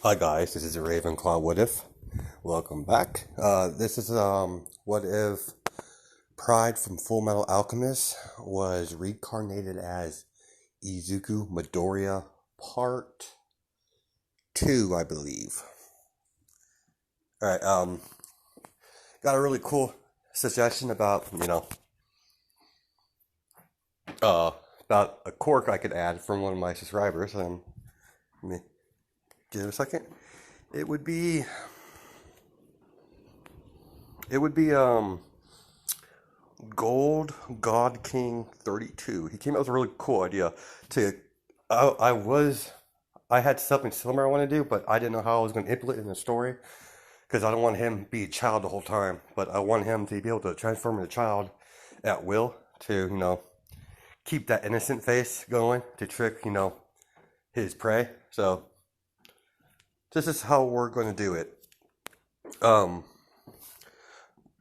Hi guys, this is Ravenclaw What If. Welcome back. This is What If Pride from Fullmetal Alchemist was reincarnated as Izuku Midoriya Part 2, I believe. Alright, got a really cool suggestion about, about a quirk I could add from one of my subscribers. Let me give it a second. It would be Gold God King 32. He came up with a really cool idea to I had something similar I want to do, but I didn't know how I was going to implement it in the story because I don't want him to be a child the whole time, but I want him to be able to transform into a child at will to, keep that innocent face going to trick, his prey. So this is how we're going to do it. The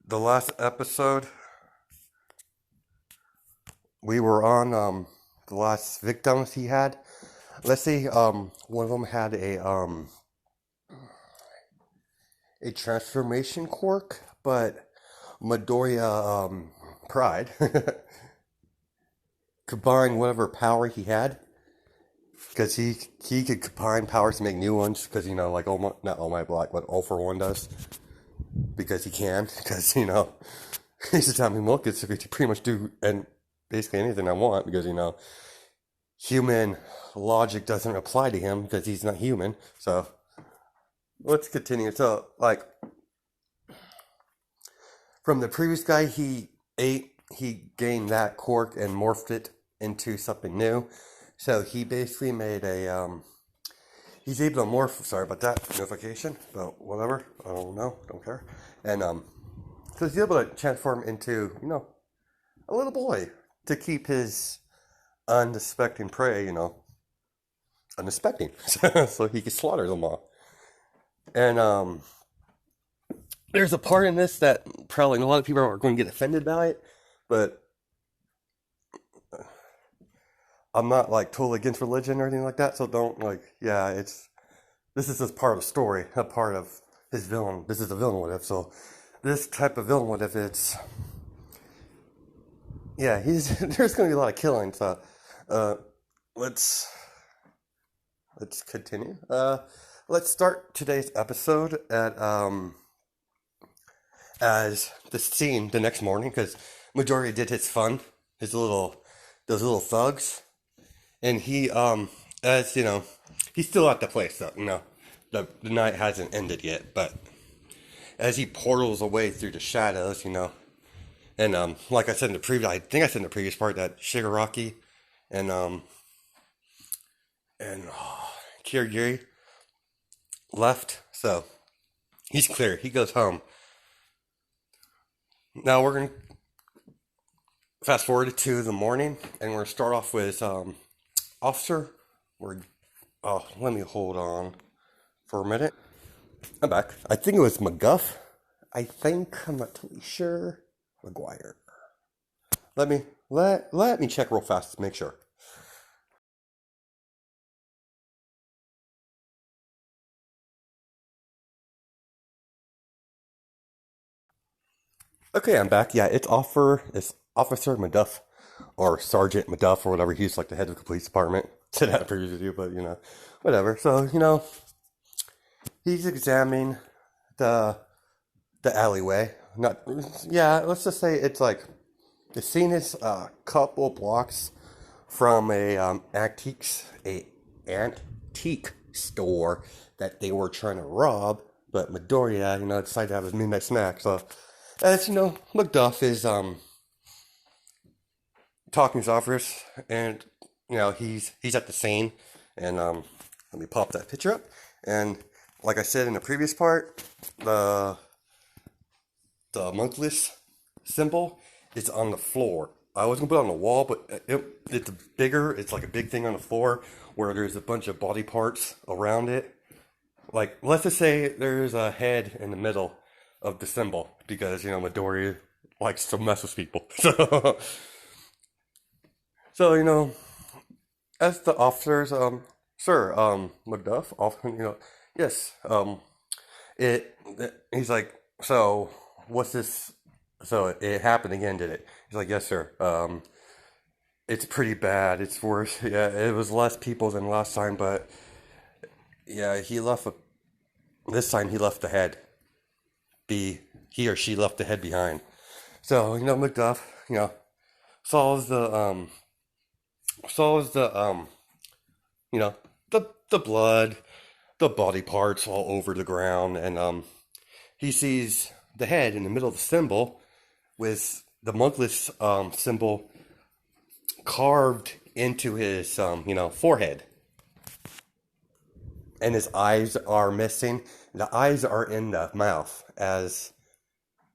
last episode we were on the last victims he had. Let's see, one of them had a transformation quirk, but Midoriya Pride combined whatever power he had, because he could combine powers to make new ones, because like not All Might Black, but All for One does, because he can, because he's just having milk gets to pretty much do and basically anything I want, because human logic doesn't apply to him because he's not human. So let's continue. So like from the previous guy, he gained that quirk and morphed it into something new. So he basically made a he's able to morph. Sorry about that notification, but whatever. I don't know, don't care. And so he's able to transform into a little boy to keep his unsuspecting prey, unsuspecting, so he can slaughter them all. And there's a part in this that probably a lot of people are going to get offended by it, but I'm not like totally against religion or anything like that, so don't this is just part of the story, a part of his villain. This is a villain what if, so this type of villain what if it's there's gonna be a lot of killing, so let's continue. Let's start today's episode at as the scene the next morning, because Midoriya did his fun, those little thugs. And he, as he's still at the place, so, the night hasn't ended yet, but as he portals away through the shadows, and, like I said in the previous, I think I said in the previous part that Shigaraki and Kirigiri left, so he's clear, he goes home. Now we're going to fast forward to the morning, and we're going to start off with, Officer, let me hold on for a minute. I'm back. I think it was McGuff. I'm not totally sure. McGuire. Let me check real fast to make sure. Okay, I'm back. Yeah, it's Officer Maduff, or Sergeant Maduff, or whatever. He's like the head of the police department. Said that previously, but whatever. So he's examining the alleyway. Let's just say it's like the scene is a couple blocks from a antique store that they were trying to rob, but Midoriya, decided to have his midnight snack. So as Macduff is talking to his officers, and he's at the scene, and let me pop that picture up. And like I said in the previous part, the monkless symbol is on the floor. I was gonna put it on the wall, but it's bigger. It's like a big thing on the floor where there's a bunch of body parts around it. Like, let's just say there's a head in the middle of the symbol, because Midoriya likes to mess with people. So as the officers, sir, Macduff, Yes. It. He's like, so what's this? So it happened again, did it? He's like, yes, sir. It's pretty bad. It's worse. Yeah, it was less people than last time, but yeah, this time he left the head. He or she left the head behind. So Macduff, solves the solves the you know the blood, the body parts all over the ground, and he sees the head in the middle of the symbol with the monkless symbol carved into his forehead, and his eyes are missing. The eyes are in the mouth, as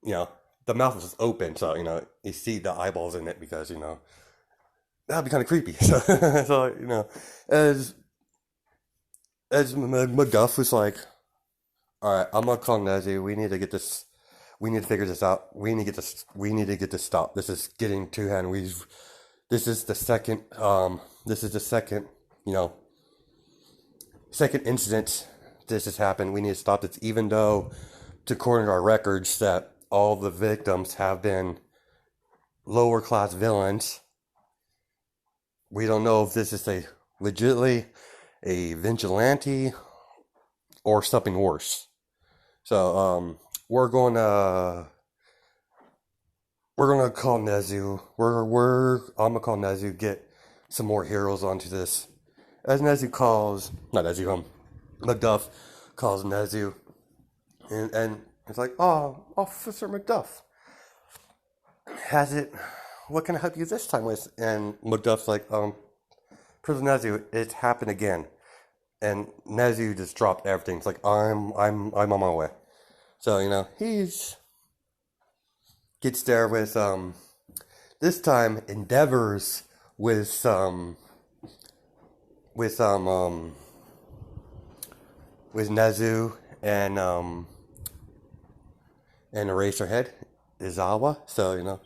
the mouth is open, so you see the eyeballs in it because that'd be kind of creepy. So as McGuff was like, all right, I'm gonna call Nazi. We need to get this. We need to figure this out. We need to get this. We need to get this stopped. This is getting too hand. This is the second. This is the second. Second incident this has happened. We need to stop this. Even though, according to our records, that all the victims have been lower class villains. We don't know if this is legitimately a vigilante or something worse. So we're gonna call Nezu. I'm gonna call Nezu, get some more heroes onto this. As Nezu calls, not Nezu, Macduff calls Nezu, and it's like, oh, Officer Macduff, what can I help you this time with? And Macduff's like, Prison Nezu, it's happened again. And Nezu just dropped everything. It's like, I'm on my way. So, he's gets there with this time endeavors with Nezu and Eraserhead, Izawa. So,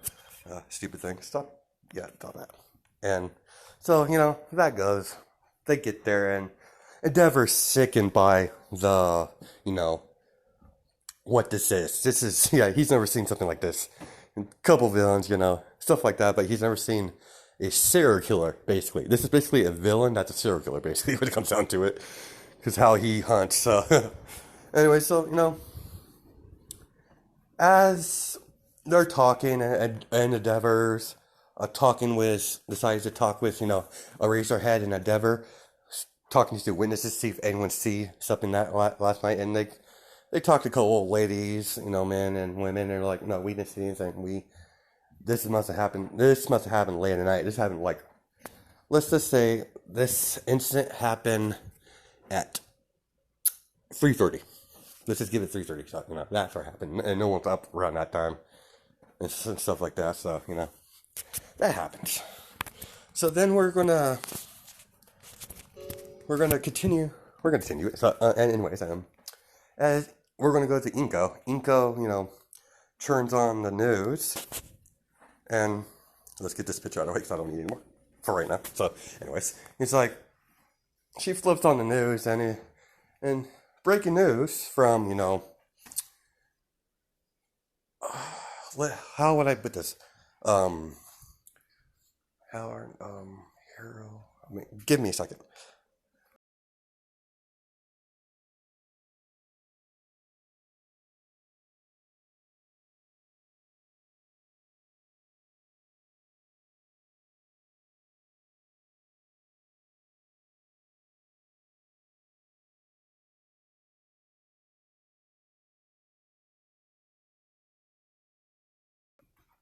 stupid thing. Stop. Yeah, stop that. And so, that goes. They get there, and Endeavor's sickened by the, what this is. This is, he's never seen something like this. A couple villains, stuff like that, but he's never seen a serial killer, basically. This is basically a villain that's a serial killer, basically, when it comes down to it. Because how he hunts. So, anyway, so, as they're talking, and Endeavor's decides to talk with, Eraserhead and Endeavor, talking to witnesses, see if anyone see something that last night, and they talked to a couple old ladies, men and women, and they're like, no, we didn't see anything. This must have happened late at night. This happened let's just say this incident happened at 3:30. Let's just give it 3:30. So, that's what happened, and no one's up around that time, and stuff like that. So, that happens. So then we're gonna continue. We're gonna continue it. So, and anyways, as we're gonna go to Inko. Inko, turns on the news, and let's get this picture out of the way because I don't need it anymore for right now. So, anyways, he's like, she flips on the news, and breaking news from how would I put this? Hero. Give me a second.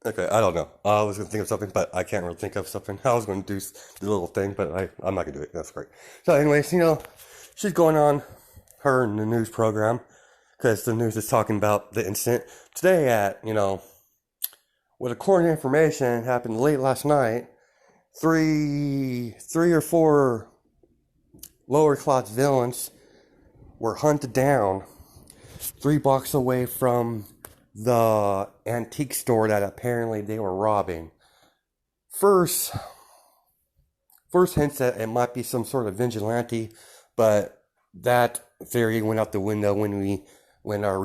Okay, I don't know. I was going to think of something, but I can't really think of something. I was going to do the little thing, but I'm not going to do it. That's great. So, anyways, she's going on her in the news program because the news is talking about the incident today at, with according to information happened late last night. Three or four lower class villains were hunted down 3 blocks away from the antique store that apparently they were robbing. First hints that it might be some sort of vigilante, but that theory went out the window when our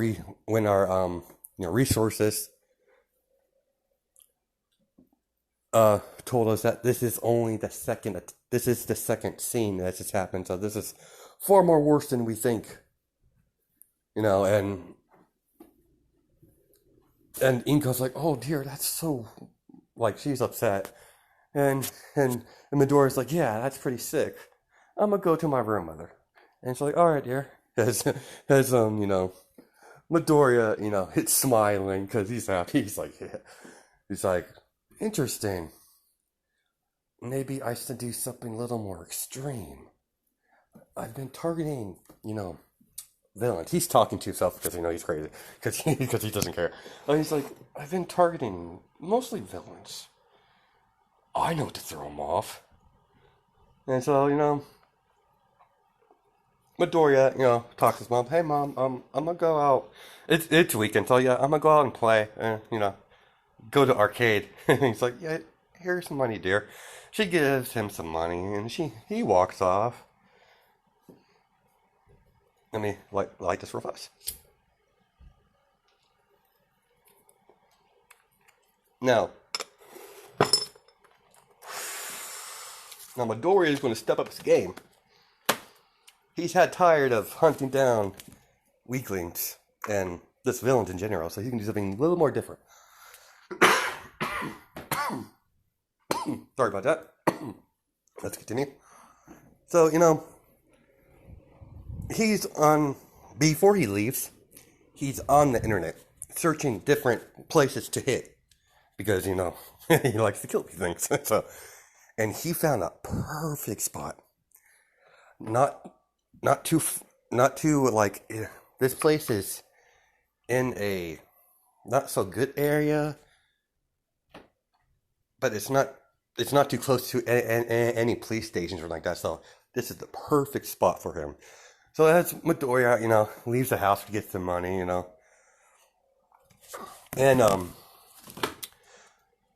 resources told us that this is the second scene that just happened, so this is far more worse than we think. And Inko's like, oh dear, that's so, like, she's upset. And Midoriya's like, yeah, that's pretty sick. I'm gonna go to my room, mother. And she's like, all right, dear. As Midoriya, it's smiling because he's happy. He's like, yeah. He's like, interesting. Maybe I should do something a little more extreme. I've been targeting, villains. He's talking to himself because he's crazy. Because he doesn't care. And he's like, I've been targeting mostly villains. I know what to throw them off. And so, Midoriya, talks to his mom. Hey, Mom, I'm gonna go out. It's weekend, so yeah, I'm gonna go out and play. Go to arcade. And he's like, yeah, here's some money, dear. She gives him some money, and he walks off. Let me light this real fast. Now Midoriya is going to step up his game. He's had tired of hunting down weaklings and this villains in general, so he can do something a little more different. Sorry about that. Let's continue. So, before he leaves, he's on the internet searching different places to hit because, he likes to kill these things. And he found a perfect spot. Not too like, this place is in a not so good area, but it's not too close to any police stations or like that. So this is the perfect spot for him. So as Midoriya, leaves the house to get some money, and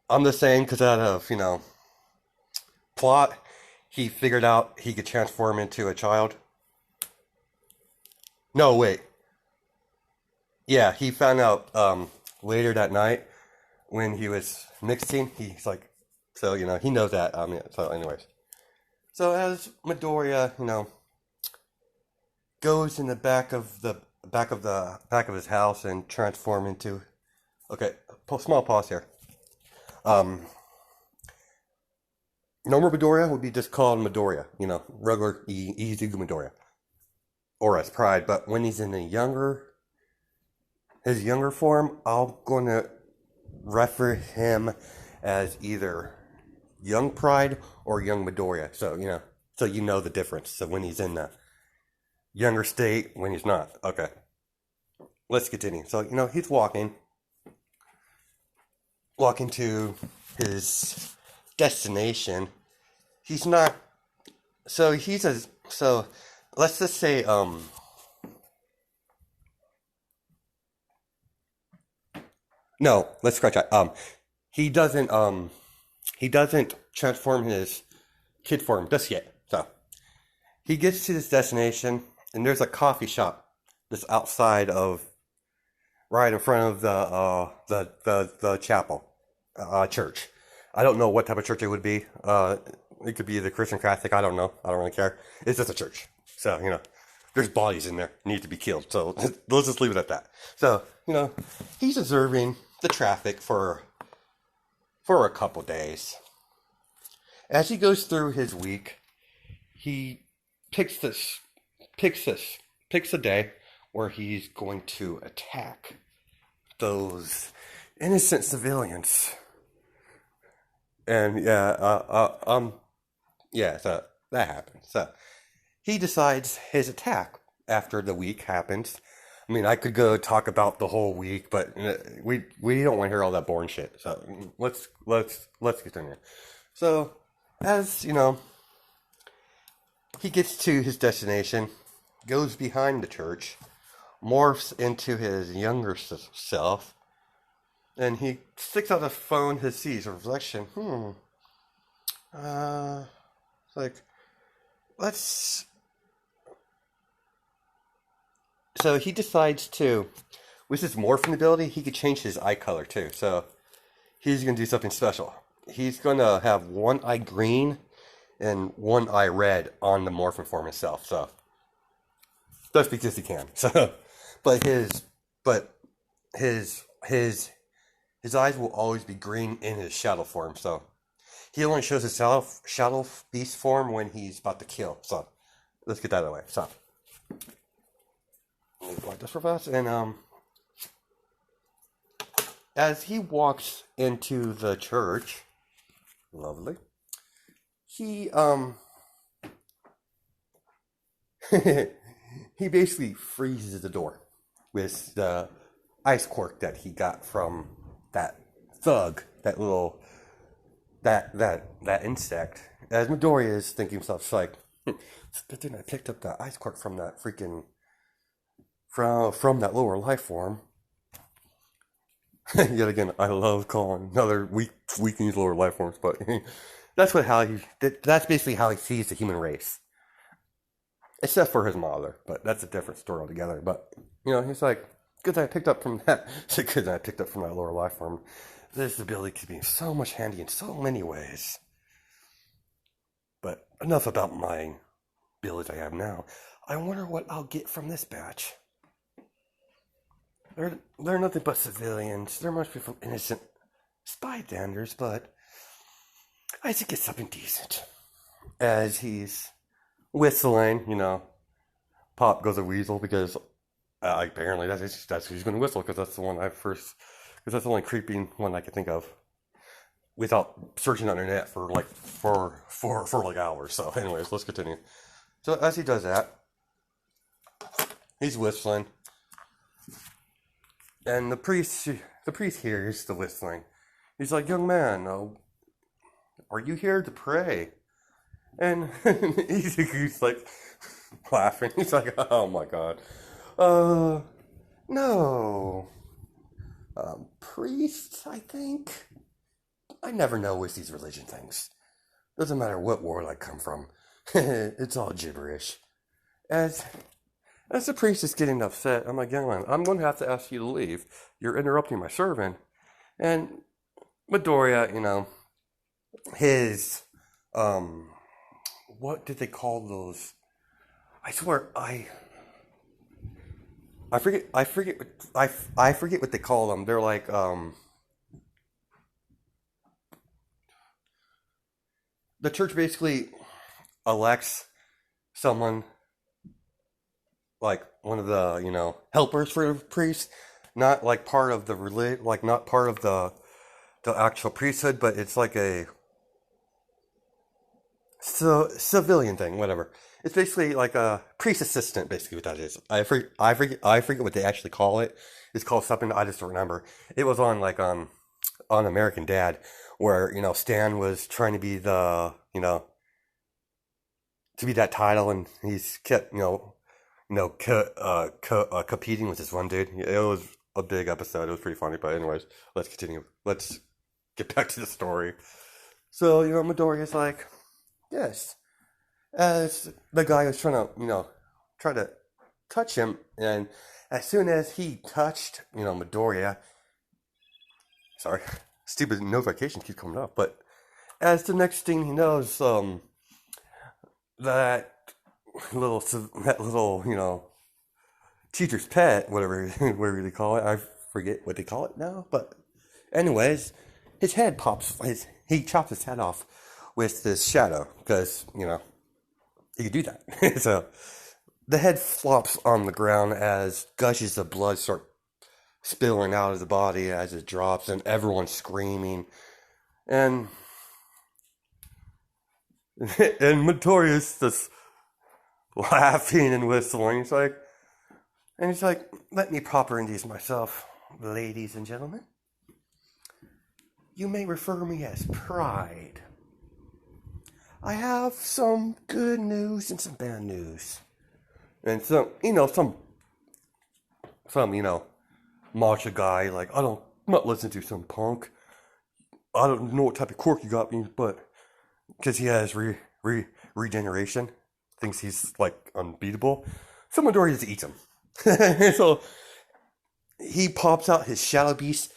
I'm just saying because out of plot, he figured out he could transform into a child. No, wait. Yeah, he found out later that night when he was mixing. He's like, so he knows that. So anyways, so as Midoriya, goes in the back of his house and transform into. Okay, small pause here. Normal Midoriya would be just called Midoriya, regular easy Midoriya, or as Pride. But when he's in his younger form, I'm going to refer him as either Young Pride or Young Midoriya. So so the difference. So when he's in the younger state, when he's not. Okay, let's continue. So he's walking to his destination. He's not. So let's just say no, let's scratch that. He doesn't transform his kid form just yet. So he gets to this destination, and there's a coffee shop that's outside of, right in front of the chapel, church. I don't know what type of church it would be. It could be the Christian, Catholic. I don't know. I don't really care. It's just a church. So there's bodies in there need to be killed. So let's just leave it at that. So he's observing the traffic for a couple days. As he goes through his week, he picks a day where he's going to attack those innocent civilians. And so that happens. So he decides his attack after the week happens. I mean, I could go talk about the whole week, but we don't want to hear all that boring shit. So let's continue. So as he gets to his destination, goes behind the church, morphs into his younger self, and he sticks out a phone to see his reflection. Like, let's So he decides to, with his morphing ability, he could change his eye color too. So he's gonna do something special. He's gonna have one eye green and one eye red on the morphin form itself. So that's because he can. So, but his eyes will always be green in his shadow form. So he only shows his shadow beast form when he's about to kill. So let's get that out of the way. So let me like this real fast. And as he walks into the church, lovely, he he basically freezes the door with the ice quirk that he got from that thug, that little that insect. As Midoriya is thinking to himself, she's like, it's a good thing I picked up that ice quirk from that freaking from that lower life form. Yet again, I love calling another weaklings lower life forms, but that's basically how he sees the human race. Except for his mother, but that's a different story altogether. But he's like, good thing I picked up from that. Good thing I picked up from that lower life form. This ability could be so much handy in so many ways. But enough about my abilities I have now. I wonder what I'll get from this batch. They're nothing but civilians. There must be some innocent spy danders, but I should get something decent. As he's whistling, Pop goes a weasel because apparently that's who's going to whistle because that's the one because that's the only creeping one I can think of without searching on the internet for hours. So, anyways, let's continue. So as he does that, he's whistling, and the priest hears the whistling. He's like, "Young man, are you here to pray?" And he's like laughing. He's like, "Oh my god, no, priests. I think I never know with these religion things. Doesn't matter what world I come from. It's all gibberish." As the priest is getting upset, I'm like, "Young man, I'm going to have to ask you to leave. You're interrupting my servant." And Midoriya, his what did they call those? I swear, I forget what they call them. They're like the church basically elects someone like one of the helpers for the priest, not like part of the not part of the actual priesthood, but it's like a civilian thing, whatever. It's basically like a priest assistant, basically what that is. I forget what they actually call it. It's called something I just don't remember. It was on on American Dad, where Stan was trying to be the to be that title, and he's kept competing with this one dude. It was a big episode. It was pretty funny. But anyways, let's continue. Let's get back to the story. So Midoriya's like, yes. As the guy was trying to touch him, and as soon as he touched, Midoriya, sorry, stupid notifications keep coming up, but as the next thing he knows, that little, teacher's pet, whatever they call it, I forget what they call it now, but anyways, his head he chops his head off with this shadow, because, he could do that. So the head flops on the ground as gushes of blood start spilling out of the body as it drops, and everyone's screaming. And Midoriya's just laughing and whistling. He's like, let me proper introduce myself, ladies and gentlemen. You may refer to me as Pride. I have some good news and some bad news. And some matcha guy, like, I'm not listening to some punk. I don't know what type of quirk you got me, but because he has regeneration, thinks he's like unbeatable. So Midoriya just eats him. So he pops out his shadow beast,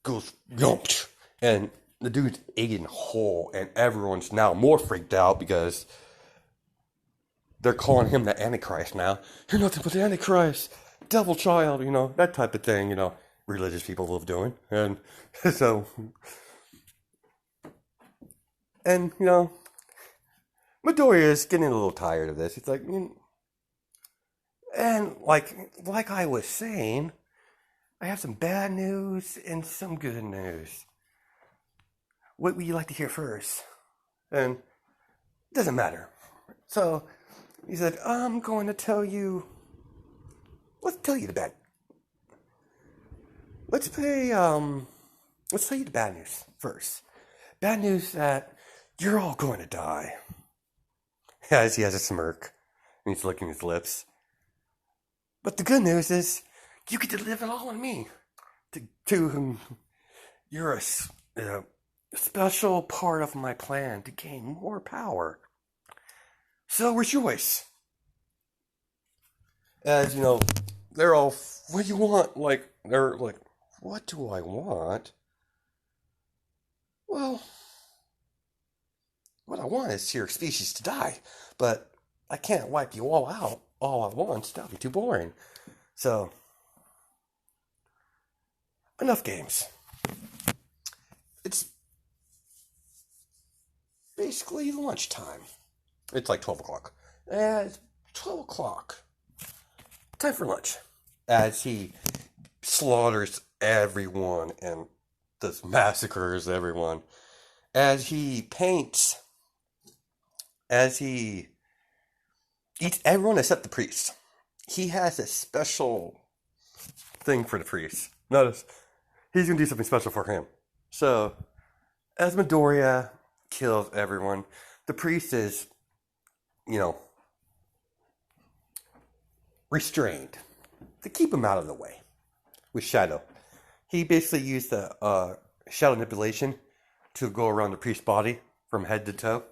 goes yomp, and the dude's eating whole, and everyone's now more freaked out because they're calling him the Antichrist now. You're nothing but the Antichrist, devil child, that type of thing, religious people love doing. And so, and, Midoriya is getting a little tired of this. It's like, and like I was saying, I have some bad news and some good news. What would you like to hear first? And it doesn't matter. So he said, I'm going to tell you. Let's tell you the bad. Let's tell you the bad news first. Bad news that you're all going to die. As he has a smirk, and he's licking his lips. But the good news is, you get to live it all on me. You're a special part of my plan to gain more power. So rejoice. As they're all, what do you want? They're like, what do I want? Well, what I want is your species to die, but I can't wipe you all out all at once. That'd be too boring. So, enough games. It's basically lunchtime. It's like 12 o'clock. It's 12 o'clock. Time for lunch. As he slaughters everyone and just massacres everyone. As he paints. As he eats everyone except the priest. He has a special thing for the priest. Notice, he's going to do something special for him. So, as Midoriya kills everyone, the priest is, restrained to keep him out of the way with shadow. He basically used the shadow manipulation to go around the priest's body from head to toe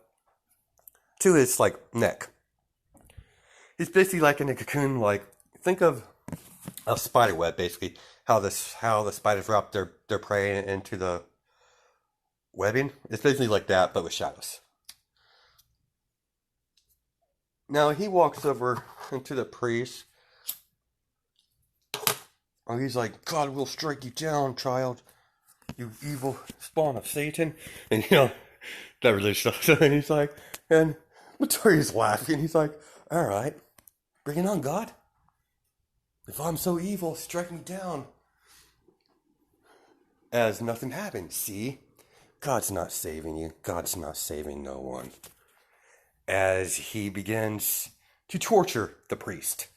to his neck. He's basically like in a cocoon. Think of a spider web, basically. How the spiders wrap their prey into the webbing. It's basically like that, but with shadows. Now he walks over into the priest. Oh, he's like, God will strike you down, child. You evil spawn of Satan. And that religious stuff. And he's like, and Midoriya's laughing. He's like, all right, bring it on, God. If I'm so evil, strike me down. As nothing happened. See? God's not saving you. God's not saving no one. As he begins to torture the priest.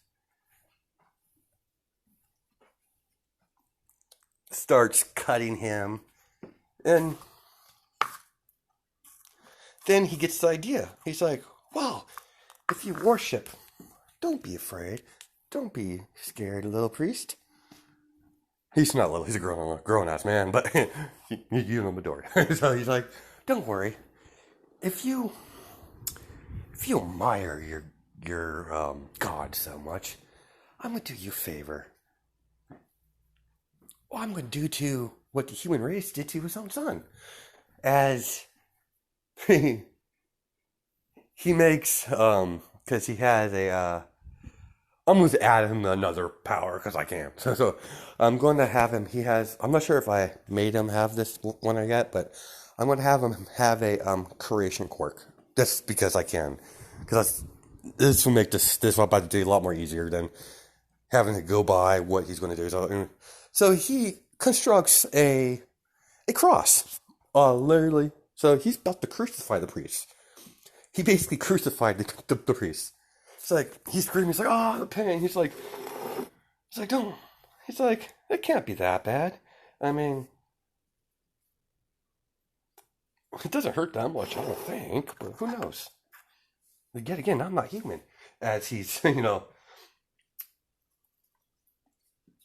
Starts cutting him. And then he gets the idea. He's like, well, if you worship, don't be afraid. Don't be scared, little priest. He's not little. He's a grown-ass man, but you know Midoriya. So he's like, don't worry. If you admire your God so much, I'm going to do you a favor. Well, I'm going to do to what the human race did to his own son. As he makes, because he has I'm going to add him another power because I can. So I'm going to have him, I'm not sure if I made him have this one or yet, but I'm going to have him have a creation quirk. Just because I can. Because this will make this what I'm about to do a lot more easier than having to go by what he's going to do. So he constructs a cross. Literally. So he's about to crucify the priest. He basically crucified the priest. It's like, he's screaming, he's like, oh, the pain. He's like, don't. He's like, it can't be that bad. I mean, it doesn't hurt that much, I don't think, but who knows? But yet again, I'm not human. As he's,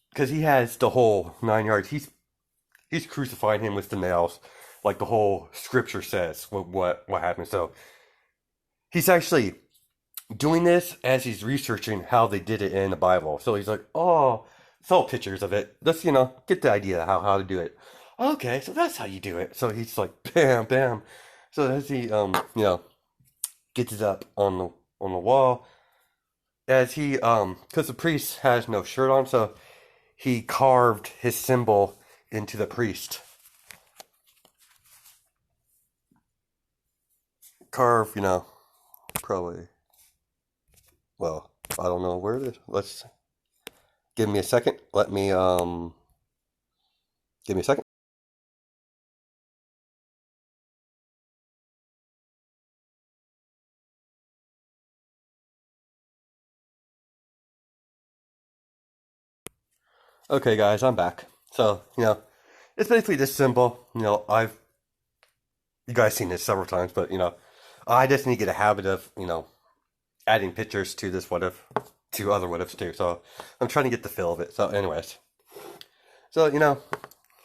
because he has the whole 9 yards. He's crucified him with the nails, like the whole scripture says what happened. So he's actually doing this as he's researching how they did it in the Bible. So he's like, oh, saw pictures of it. Let's, get the idea of how to do it. Okay, so that's how you do it. So he's like, bam, bam. So as he, gets it up on the wall, as he, because the priest has no shirt on, so he carved his symbol into the priest. Carve, probably. Well, I don't know where it is. Let's give me a second. Let me give me a second. Okay, guys, I'm back. So, it's basically this symbol. You guys seen this several times, but I just need to get a habit of, adding pictures to this what if, to other what ifs too. So I'm trying to get the feel of it. So, anyways, so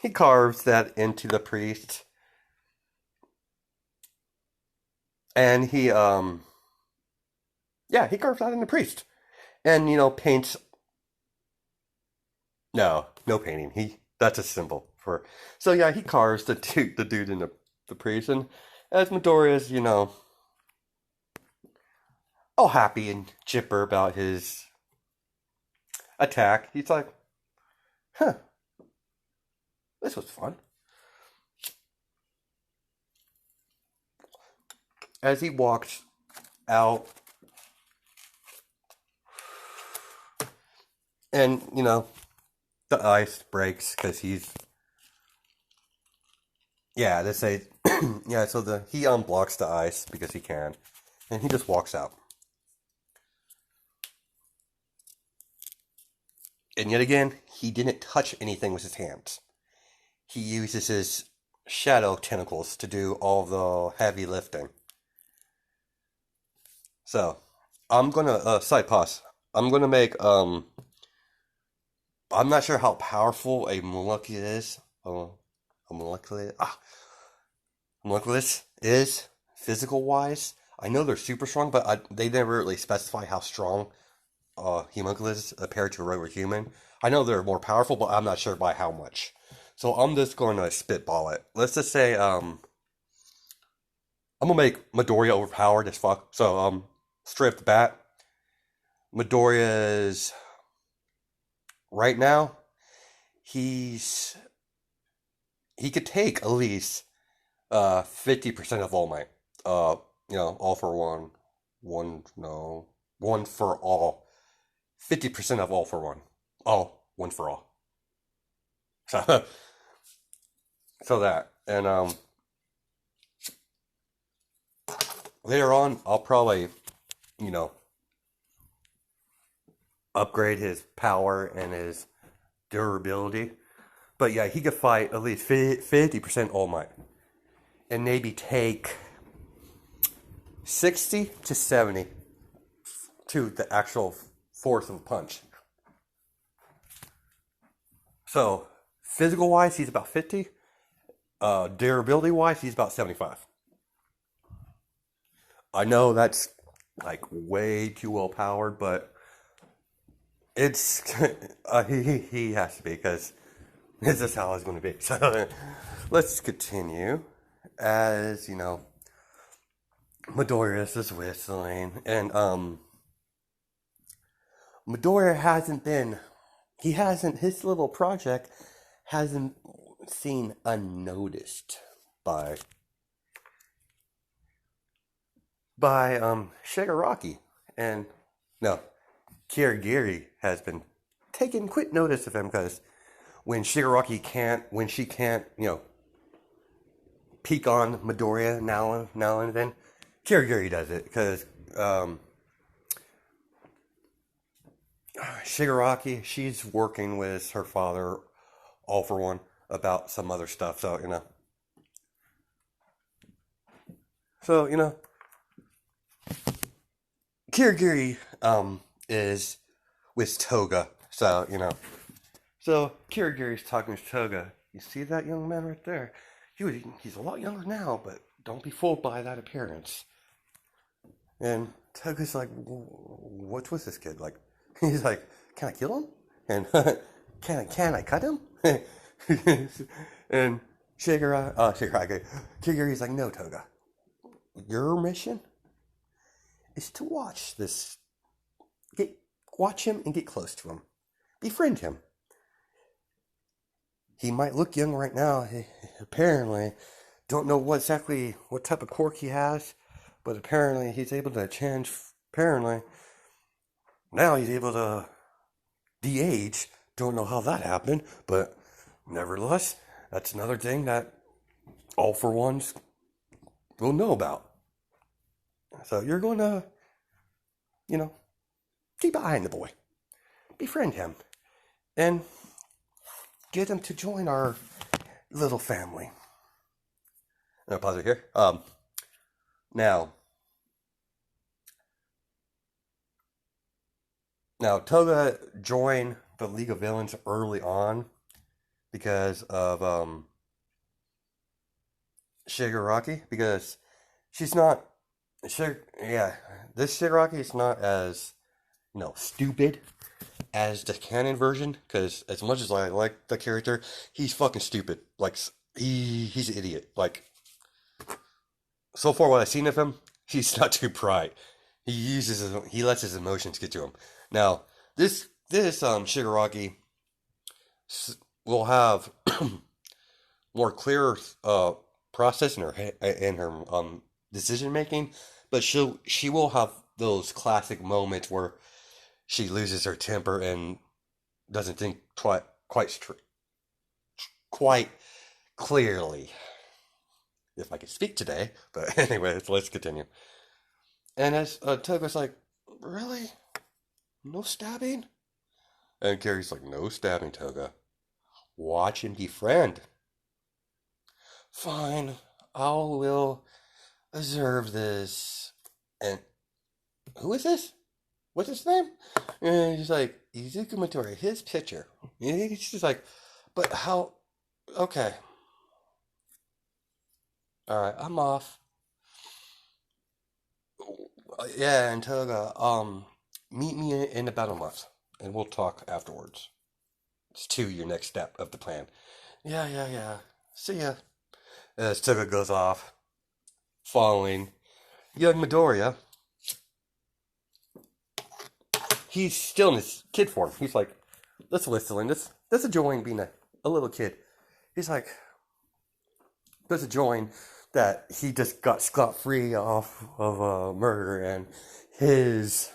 he carves that into the priest, and he he carves that in the priest, and paints. No painting. That's a symbol for. So yeah, he carves the dude in the priest, and as Midoriya is all happy and chipper about his attack, he's like, huh, this was fun. As he walks out, and the ice breaks because he's they say so he unblocks the ice because he can, and he just walks out. And yet again, he didn't touch anything with his hands. He uses his shadow tentacles to do all the heavy lifting. So, I'm gonna side pause. I'm gonna make I'm not sure how powerful a molecule is. A molecular moleculus is physical wise. I know they're super strong, but they never really specify how strong homunculus compared to a regular human. I know they're more powerful, but I'm not sure by how much. So I'm just going to spitball it. Let's just say I'm gonna make Midoriya overpowered as fuck. So straight off the bat, Midoriya is right now. He could take at least 50% of All Might. All for one, one for all. 50% of all for one. All one for all. So, so that and later on, I'll probably upgrade his power and his durability. But yeah, he could fight at least 50% All Might, and maybe take 60 to 70 to the actual force of a punch. So, physical wise, he's about 50. Durability wise, he's about 75. I know that's like way too well powered, but it's he has to be because this is how it's going to be. So let's continue. As Midoriya is whistling, and Midoriya his little project hasn't seen unnoticed by Shigaraki, and no, Kirigiri has been taking quick notice of him because when she can't peek on Midoriya now and then, Kirigiri does it because Shigaraki, she's working with her father, all for one, about some other stuff. So Kirigiri is with Toga. So so Kirigiri's talking to Toga. You see that young man right there? He's a lot younger now, but don't be fooled by that appearance. And Toga's like, what's with this kid? Like, he's like, can I kill him? And can I cut him? And Shigaragi's like, no, Toga. Your mission is to watch him and get close to him. Befriend him. He might look young right now. He, apparently, don't know what type of quirk he has, but apparently he's able to change. Apparently, now he's able to de-age. Don't know how that happened, but nevertheless, that's another thing that all for ones will know about. So you're going to, keep behind the boy, befriend him, and get him to join our little family. I'll pause it here. Now, Toga joined the League of Villains early on because of Shigaraki, because she's not. This Shigaraki is not as stupid as the canon version. Because as much as I like the character, he's fucking stupid. Like he's an idiot. Like so far, what I've seen of him, he's not too bright. He lets his emotions get to him. Now this Shigaraki will have more clear process in her decision making, but she will have those classic moments where she loses her temper and doesn't think quite clearly. If I could speak today, but anyway, let's continue. And as Toga's like, really? No stabbing? And Gary's like, no stabbing, Toga. Watch and befriend. Fine, I will observe this. And who is this? What's his name? And he's like, Izuku Midoriya, his picture. And he's just like, but how? Okay. Alright, I'm off. Yeah, and Toga, meet me in about a month, and we'll talk afterwards. It's your next step of the plan. Yeah. See ya. As Toga goes off, following young Midoriya. He's still in his kid form. He's like, let's whistling. Let's enjoying being a little kid. He's like, let's enjoying that he just got scot free off of murder, and he's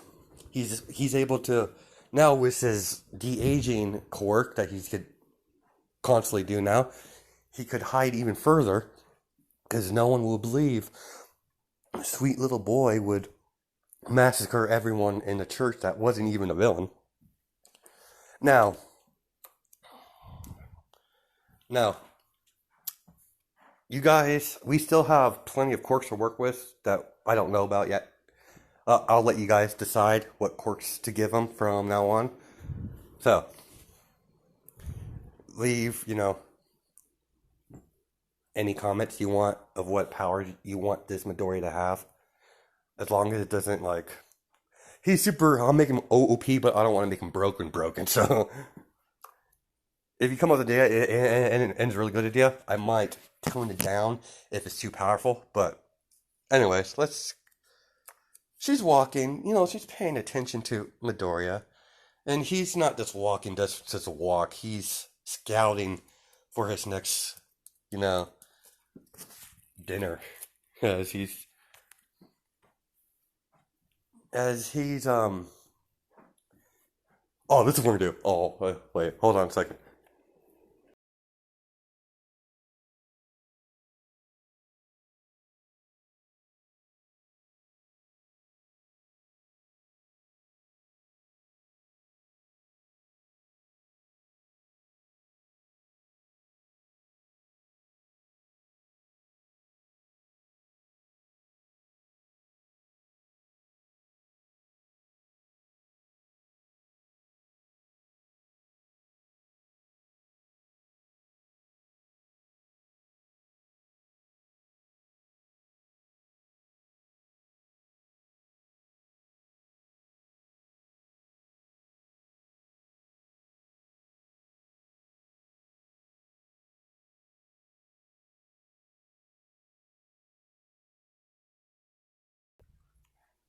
able to now with his de-aging quirk that he could constantly do now. He could hide even further because no one will believe a sweet little boy would massacre everyone in the church that wasn't even a villain. Now, you guys, we still have plenty of quirks to work with that I don't know about yet. I'll let you guys decide what quirks to give them from now on. So, leave, any comments you want of what power you want this Midoriya to have. As long as it doesn't, he's super, I'll make him OOP, but I don't want to make him broken. So, if you come up with an idea and it's a really good idea, I might tone it down if it's too powerful. But, anyways, she's walking, she's paying attention to Midoriya. And he's not just walking just a walk. He's scouting for his next, dinner. As he's oh, this is what we're gonna do. Oh, wait, hold on a second.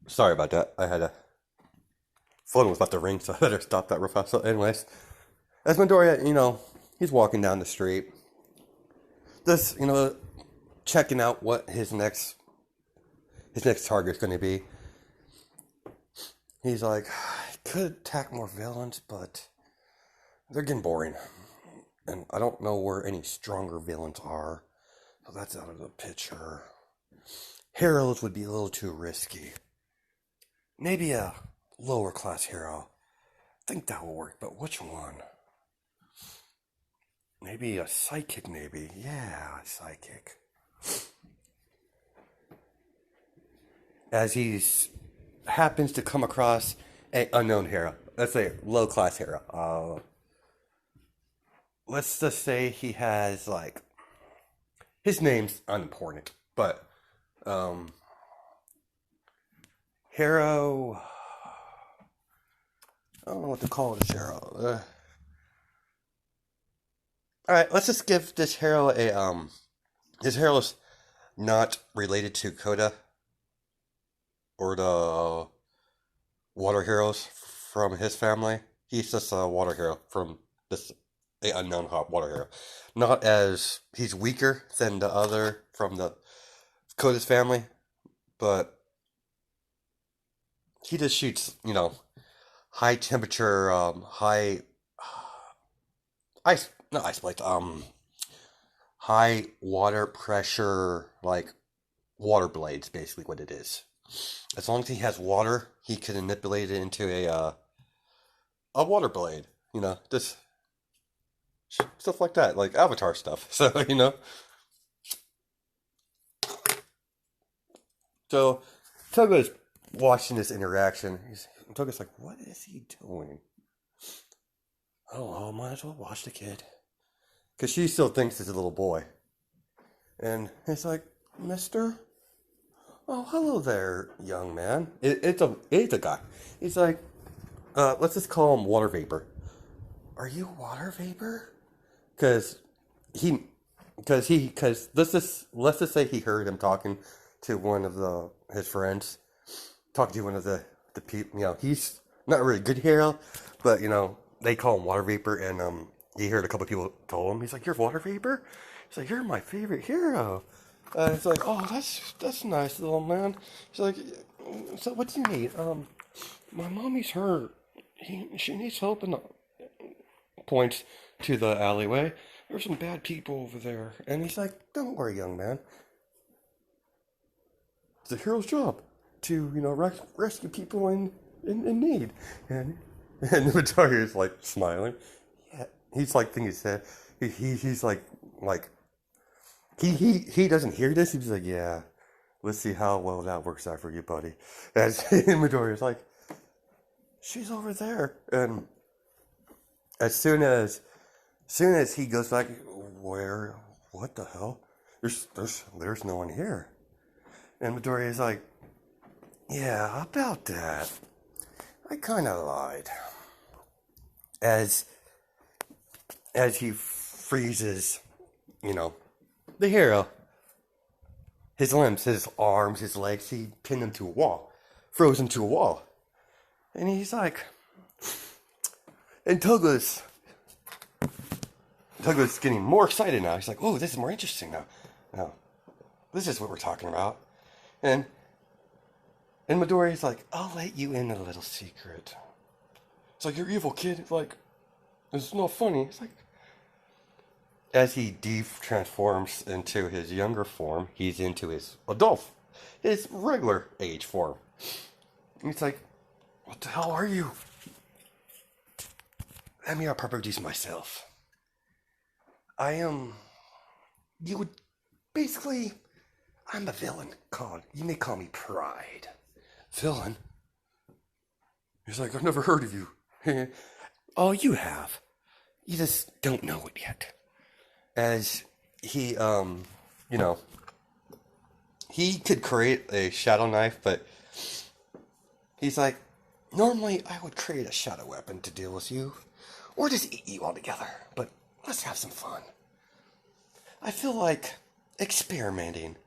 Sorry about that. I had a phone was about to ring, so I better stop that real fast. So, anyways, as Midoriya, he's walking down the street, just checking out what his next target is going to be. He's like, I could attack more villains, but they're getting boring, and I don't know where any stronger villains are, so that's out of the picture. Heroes would be a little too risky. Maybe a lower class hero. I think that will work, but which one? Maybe a psychic, maybe. Yeah, a psychic. As he happens to come across an unknown hero. Let's say low class hero. Let's just say he has, like, his name's unimportant, but hero, I don't know what to call this hero. Alright, let's just give this hero his hero's not related to Koda or the water heroes from his family. He's just a water hero from this unknown water hero. Not as he's weaker than the other from the Koda's family, but he just shoots, high temperature, high ice, not ice blades, high water pressure, like water blades, basically what it is. As long as he has water, he can manipulate it into a water blade. Just stuff like that, like Avatar stuff. So. So Toga's watching this interaction. Toga's like, what is he doing? Oh, might as well watch the kid. Because she still thinks he's a little boy. And he's like, Mister? Oh, hello there, young man. It's a guy. He's like, let's just call him Water Vapor. Are you Water Vapor? Because let's just say he heard him talking to one of his friends, talking to one of the people. He's not a really good hero, but they call him Water Vapor, and he heard a couple of people told him. He's like, "You're Water Vapor." He's like, "You're my favorite hero." It's like, "Oh, that's nice, little man." He's like, "So what do you need?" My mommy's hurt. She needs help, and points to the alleyway. There's some bad people over there, and he's like, "Don't worry, young man. It's a hero's job to rescue people in need." And Midoriya is like smiling. Yeah, he's like thinking he's like he doesn't hear this. He's like, yeah, let's see how well that works out for you, buddy. As Midoriya's like, she's over there, and as soon as he goes back, what the hell? There's no one here. And Midoriya's like, yeah, about that. I kind of lied. As he freezes, the hero, his limbs, his arms, his legs, he pinned him to a wall, froze him to a wall. And he's like, and Toga's getting more excited now. He's like, oh, this is more interesting now. Now, this is what we're talking about. And Midoriya's like, I'll let you in a little secret. It's like, you're evil, kid. It's like, it's not funny. It's like, as he transforms into his younger form, he's into his his regular age form. And he's like, what the hell are you? Let me introduce myself. I am, I'm a villain you may call me Pride. Villain? He's like, I've never heard of you. Oh, you have. You just don't know it yet. As he, he could create a shadow knife, but he's like, normally I would create a shadow weapon to deal with you, or just eat you altogether, but let's have some fun. I feel like experimenting.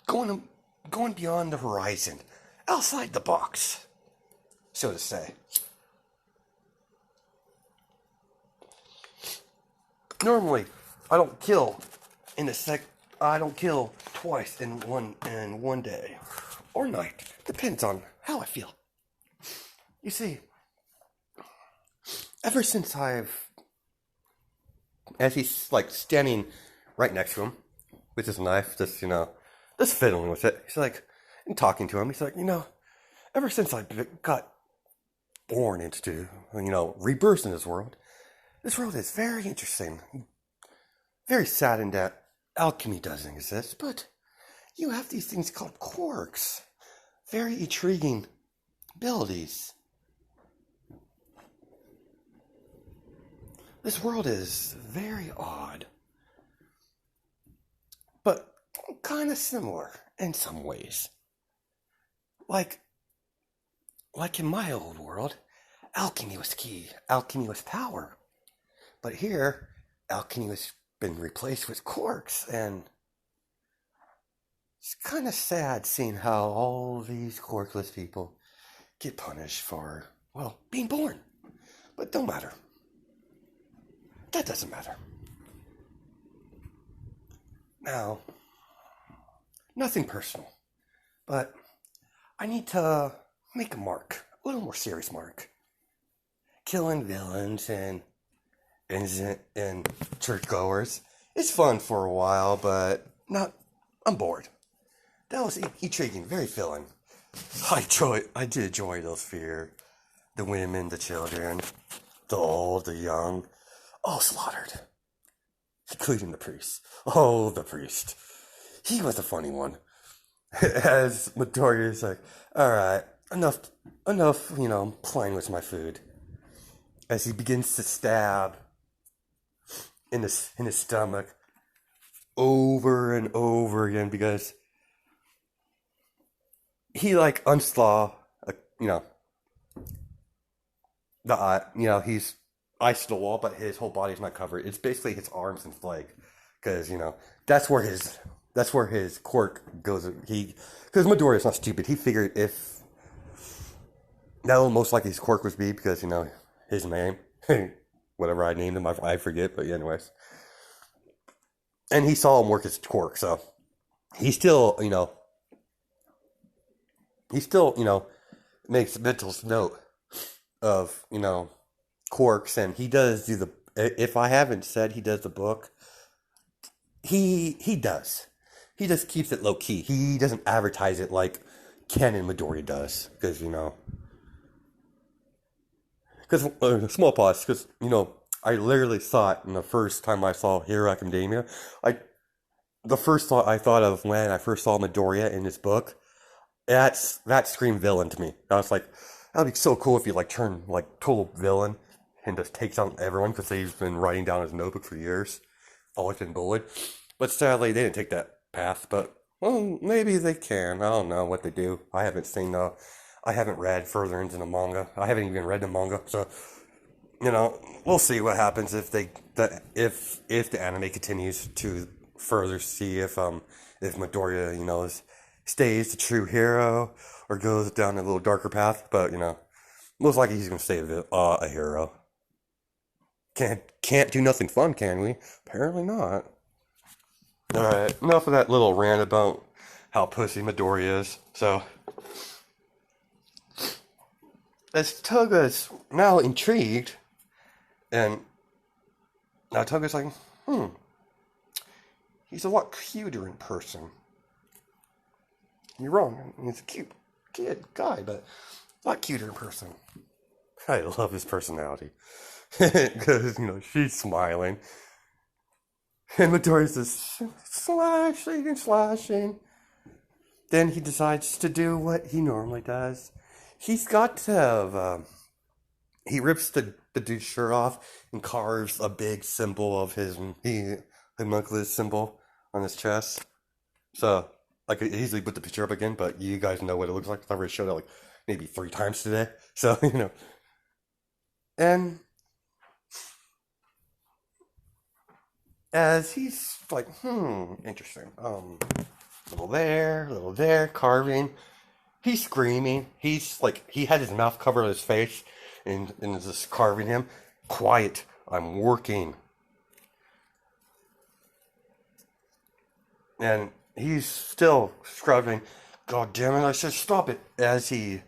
Going going beyond the horizon, outside the box, so to say. Normally, I don't kill I don't kill twice in one day or night. Depends on how I feel. You see, ever since as he's like standing right next to him with his knife, just fiddling with it. He's like, and talking to him. He's like, ever since I got born into, rebirth in this world is very interesting. Very saddened that alchemy doesn't exist, but you have these things called quirks. Very intriguing abilities. This world is very odd, but kind of similar in some ways. Like in my old world, alchemy was key. Alchemy was power. But here, alchemy has been replaced with quirks, and it's kind of sad seeing how all these quirkless people get punished for, being born. But don't matter. That doesn't matter. Now, nothing personal, but I need to make a mark, a little more serious mark. Killing villains and churchgoers is fun for a while, but I'm bored. That was intriguing, very filling. I did enjoy those fear. The women, the children, the old, the young, all slaughtered. Including the priest. Oh, the priest. He was a funny one. As Midoriya is like, alright, enough, playing with my food. As he begins to stab in his stomach over and over again, because he unslaw, the eye, he's ice to the wall, but his whole body's not covered. It's basically his arms and leg, because that's where his quirk goes. Because Midoriya's not stupid. He figured if that will most likely his quirk would be, because his name, whatever I named him, I forget. But anyways, and he saw him work his quirk, so he still makes mental note of quirks, and he does do the. If I haven't said he does the book, he does. He just keeps it low key. He doesn't advertise it like Ken and Midoriya does, because small pause, because I literally thought in the first time I saw Hero Academia, the first thought I thought of when I first saw Midoriya in this book, that screamed villain to me. I was like, that'd be so cool if you turn total villain and just takes on everyone, because he's been writing down his notebook for years, always been bullied. But sadly, they didn't take that path. But maybe they can. I don't know what they do. I haven't read further into the manga. I haven't even read the manga, so we'll see what happens if the anime continues to further see if Midoriya stays the true hero or goes down a little darker path. But most likely he's gonna stay a hero. Can't do nothing fun, can we? Apparently not. All right, enough of that little rant about how pussy Midoriya is. So, as Toga's now intrigued, and now Toga's like, he's a lot cuter in person. You're wrong. He's a cute guy, but a lot cuter in person. I love his personality. Because, she's smiling. And Midoriya's just slashing and slashing. Then he decides to do what he normally does. He's got to have, he rips the dude's shirt off and carves a big symbol of his homunculus symbol on his chest. So, I could easily put the picture up again, but you guys know what it looks like. I've already showed it maybe 3 times today. So, And as he's like, interesting. little there, carving. He's screaming. He's like, he had his mouth covered with his face and is just carving him. Quiet. I'm working. And he's still struggling. God damn it, I said stop it. As he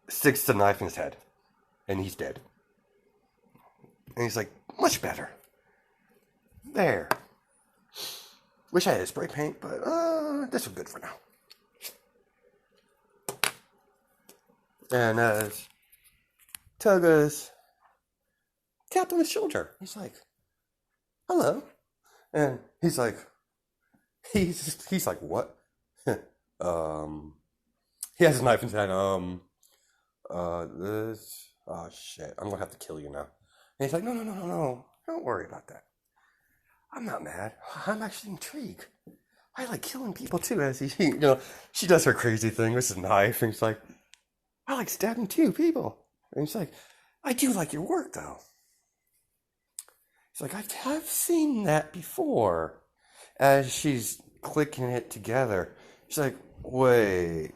sticks the knife in his head. And he's dead. And he's like, much better. There. Wish I had spray paint, but this was good for now. And as Toga's tapped on his shoulder, he's like, hello. And he's like, he's like, what? He has his knife in his hand. This, oh shit, I'm gonna have to kill you now. And he's like, no, don't worry about that. I'm not mad. I'm actually intrigued. I like killing people too. As he, she does her crazy thing with his knife, and he's like, I like stabbing two people. And he's like, I do like your work though. He's like, I've seen that before. As she's clicking it together, she's like, wait,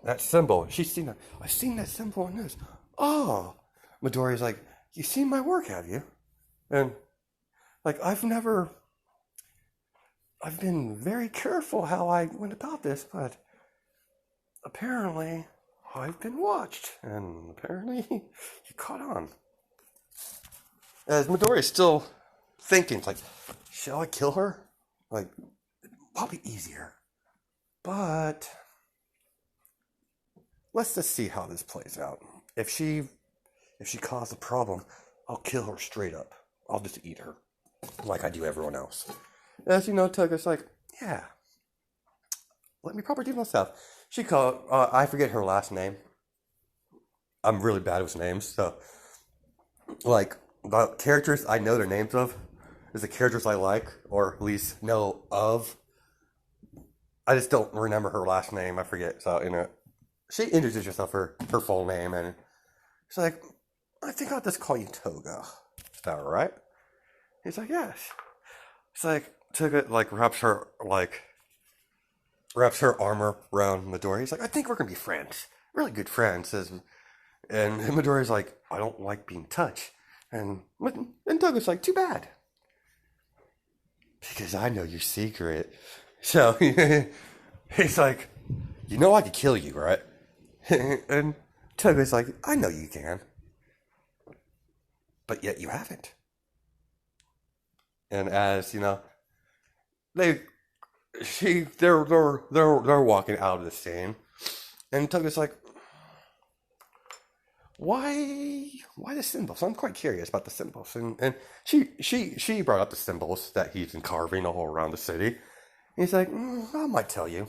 that symbol. She's seen that. I've seen that symbol on this. Oh, Midoriya's like, you've seen my work, have you? And like, I've been very careful how I went about this, but apparently I've been watched, and apparently you caught on. As Midoriya's still thinking, it's like, shall I kill her? Like, probably easier. But let's just see how this plays out. If she caused a problem, I'll kill her straight up. I'll just eat her, like I do everyone else. As you know, Toga's like, yeah, let me properly do myself. She called, I forget her last name. I'm really bad with names, so, like, the characters I know their names of is the characters I like, or at least know of. I just don't remember her last name, I forget, so, she introduced herself, her full name, and she's like, I think I'll just call you Toga. Is that alright? He's like, yes. It's like, Toga, like, wraps her armor around Midoriya. He's like, I think we're gonna be friends. Really good friends. And Midoriya's like, I don't like being touched. And Toga's like, too bad. Because I know your secret. So, he's like, you know I could kill you, right? And Toga's like, I know you can. But yet you haven't. And as, they're walking out of the scene, and Toga's like, why the symbols? I'm quite curious about the symbols. And she brought up the symbols that he's been carving all around the city. And he's like, I might tell you.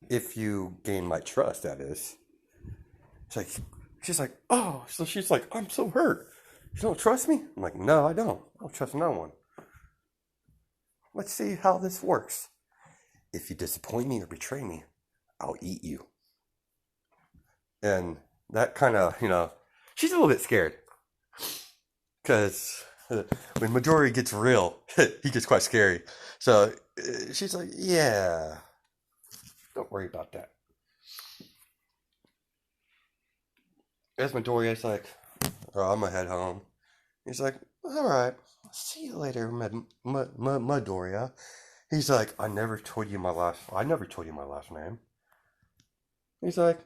If you gain my trust, that is. She's like, oh, so she's like, I'm so hurt. You don't trust me? I'm like, no, I don't. I don't trust no one. Let's see how this works. If you disappoint me or betray me, I'll eat you. And that kind of, she's a little bit scared. Because when Midoriya gets real, he gets quite scary. So she's like, yeah, don't worry about that. As Midoriya's like, oh, I'm gonna head home. He's like, alright, see you later, Midoriya. He's like, I never told you my last name. He's like,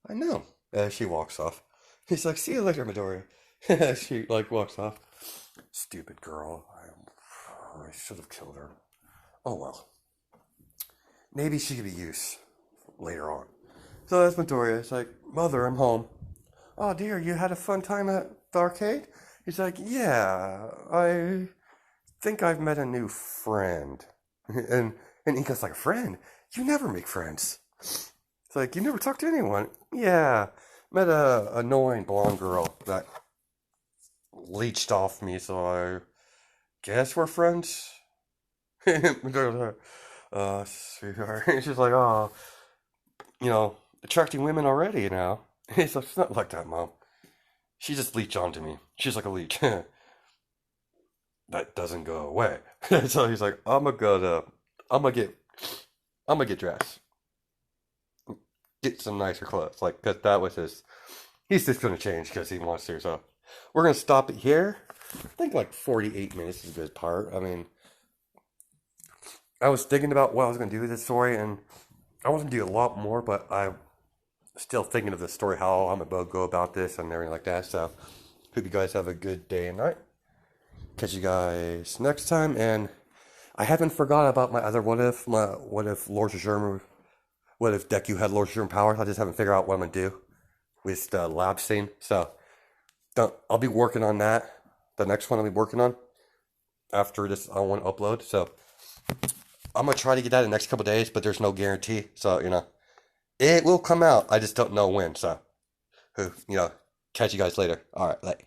I know. As she walks off. He's like, see you later, Midoriya. She, walks off. Stupid girl. I should have killed her. Oh, well. Maybe she could be used later on. So that's Midoriya. It's like, Mother, I'm home. Oh, dear, you had a fun time at the arcade? He's like, yeah, I think I've met a new friend. And he goes, like, a friend? You never make friends. It's like, you never talk to anyone. Yeah, met a annoying blonde girl that leached off me, so I guess we're friends. Sweetheart. She's like, oh, attracting women already now. He's like, it's not like that, Mom. She just leeched onto me. She's like a leech. that doesn't go away. So he's like, I'm gonna get, I'm gonna get dressed, get some nicer clothes, like because that was his. He's just gonna change because he wants to. So we're gonna stop it here. I think like 48 minutes is a good part. I mean, I was thinking about what I was gonna do with this story, and I wasn't gonna do a lot more, but I'm still thinking of the story, how I'm gonna go about this and everything like that. So hope you guys have a good day and night. Catch you guys next time, and I haven't forgot about my other what if Lord Sherman, what if Deku had Lord Sherman powers? I just haven't figured out what I'm gonna do with the lab scene. So I'll be working on that. The next one I'll be working on after this I want to upload. So I'm gonna try to get that in the next couple days, but there's no guarantee. So it will come out. I just don't know when. So catch you guys later. All right, like.